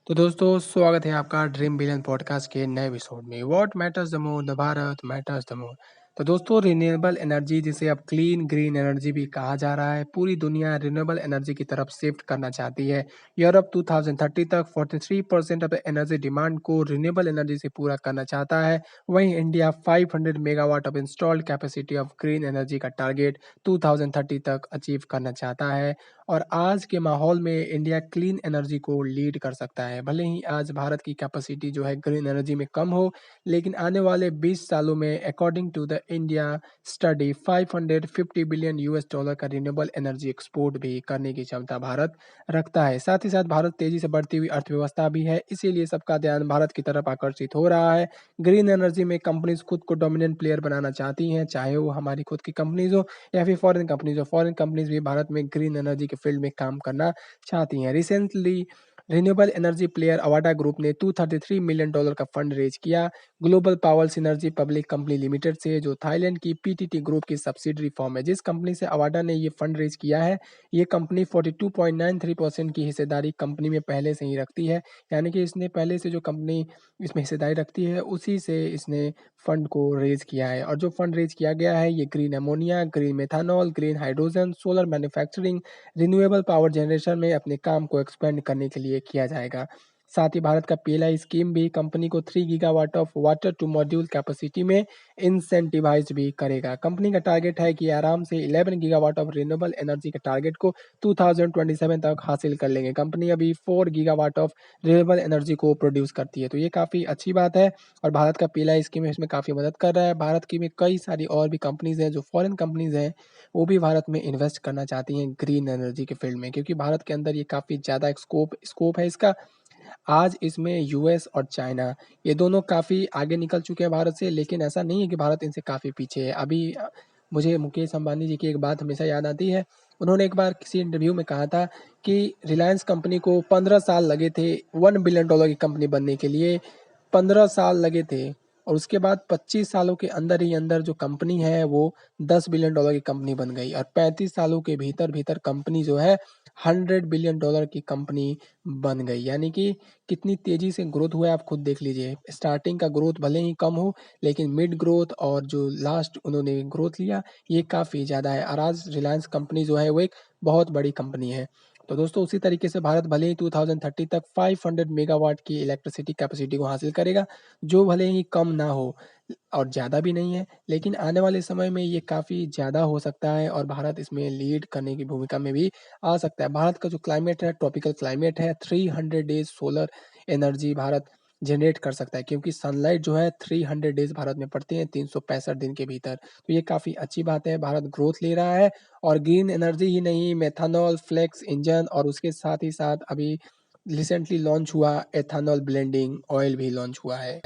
तो दोस्तों स्वागत है आपका ड्रीम बिलियन पॉडकास्ट के नए एपिसोड में। What matters the more, the Bharat matters the more. तो दोस्तों रिन्यूएबल एनर्जी, जिसे अब क्लीन ग्रीन एनर्जी भी कहा जा रहा है, पूरी दुनिया रिन्यूएबल एनर्जी की तरफ शिफ्ट करना चाहती है। यूरोप 2030 तक 43% ऑफ एनर्जी डिमांड को रिन्यूएबल एनर्जी से पूरा करना चाहता है। वहीं India 500 megawatt of installed capacity of green energy का टारगेट 2030 तक अचीव करना चाहता है। और आज के माहौल में इंडिया क्लीन एनर्जी को लीड कर सकता है। भले ही आज भारत की कैपेसिटी जो है ग्रीन एनर्जी में कम हो, लेकिन आने वाले 20 सालों में according to the India study 550 billion US dollar का रिन्यूएबल एनर्जी एक्सपोर्ट भी करने की क्षमता भारत रखता है। साथ ही साथ भारत तेजी से बढ़ती हुई अर्थव्यवस्था भी है, इसीलिए सबका ध्यान भारत की तरफ आकर्षित हो रहा है। ग्रीन एनर्जी में कंपनीज खुद को डोमिनेंट प्लेयर बनाना चाहती हैं, चाहे वो हमारी खुद की कंपनीज हो या फिर फॉरेन कंपनीज हो। फॉरेन कंपनीज भी भारत में ग्रीन एनर्जी के फील्ड में काम करना चाहती हैं। Recently renewable energy player Avaada group ने $233 मिलियन का फंड रेज किया global power synergy public company limited से, जो थाईलैंड की पीटीटी ग्रुप की सब्सिडरी फॉर्म है। जिस कंपनी से अवाडा ने ये फंड रेज किया है, ये कंपनी 42.93% की हिस्सेदारी कंपनी में पहले से ही रखती है। यानी कि इसने पहले से जो कंपनी इसमें हिस्सेदारी रखती है, उसी से इसने फंड को रेज किया है। और जो फंड रेज किया गया है, ये green ammonia, green methanol, green hydrogen, solar manufacturing, renewable power generation में अपने काम को एक्सपेंड करने के लिए किया जाएगा। साथ ही भारत का पीएलआई स्कीम भी कंपनी को 3 gigawatt of water to module capacity में इंसेंटिवाइज भी करेगा। कंपनी का टारगेट है कि आराम से 11 गीगावाट ऑफ रिन्यूएबल एनर्जी के टारगेट को 2027 तक हासिल कर लेंगे। कंपनी अभी 4 गीगावाट ऑफ रिन्यूएबल एनर्जी को प्रोड्यूस करती है, तो ये काफ़ी अच्छी बात है। और भारत का पीएलआई स्कीम इसमें काफ़ी मदद कर रहा है। भारत की में कई सारी और भी कंपनीज हैं, जो फॉरेन कंपनीज हैं, वो भी भारत में इन्वेस्ट करना चाहती हैं ग्रीन एनर्जी के फील्ड में, क्योंकि भारत के अंदर ये काफ़ी ज़्यादा स्कोप है इसका। आज इसमें यूएस और चाइना, ये दोनों काफ़ी आगे निकल चुके हैं भारत से, लेकिन ऐसा नहीं है कि भारत इनसे काफ़ी पीछे है। अभी मुझे मुकेश अंबानी जी की एक बात हमेशा याद आती है। उन्होंने एक बार किसी इंटरव्यू में कहा था कि रिलायंस कंपनी को 15 साल लगे थे $1 बिलियन की कंपनी बनने के लिए। 15 साल लगे थे, और उसके बाद 25 सालों के अंदर ही अंदर जो कंपनी है वो $10 बिलियन की कंपनी बन गई। और 35 सालों के भीतर भीतर कंपनी जो है $100 बिलियन की कंपनी बन गई। यानी कि कितनी तेजी से ग्रोथ हुआ है, आप खुद देख लीजिए। स्टार्टिंग का ग्रोथ भले ही कम हो, लेकिन मिड ग्रोथ और जो लास्ट उन्होंने ग्रोथ लिया, ये काफ़ी ज़्यादा है। और आज रिलायंस कंपनी जो है वो एक बहुत बड़ी कंपनी है। तो दोस्तों उसी तरीके से भारत भले ही 2030 तक 500 मेगावाट की इलेक्ट्रिसिटी कैपेसिटी को हासिल करेगा, जो भले ही कम ना हो और ज़्यादा भी नहीं है, लेकिन आने वाले समय में ये काफ़ी ज़्यादा हो सकता है और भारत इसमें लीड करने की भूमिका में भी आ सकता है। भारत का जो क्लाइमेट है, ट्रॉपिकल क्लाइमेट है, 300 days solar energy Bharat generate कर सकता है, क्योंकि सनलाइट जो है 300 डेज भारत में पड़ती है, 365 दिन के भीतर। तो ये काफ़ी अच्छी बात है, भारत ग्रोथ ले रहा है। और ग्रीन एनर्जी ही नहीं, मेथनॉल, फ्लेक्स इंजन, और उसके साथ ही साथ अभी रिसेंटली लॉन्च हुआ एथेनॉल ब्लेंडिंग ऑयल भी लॉन्च हुआ है।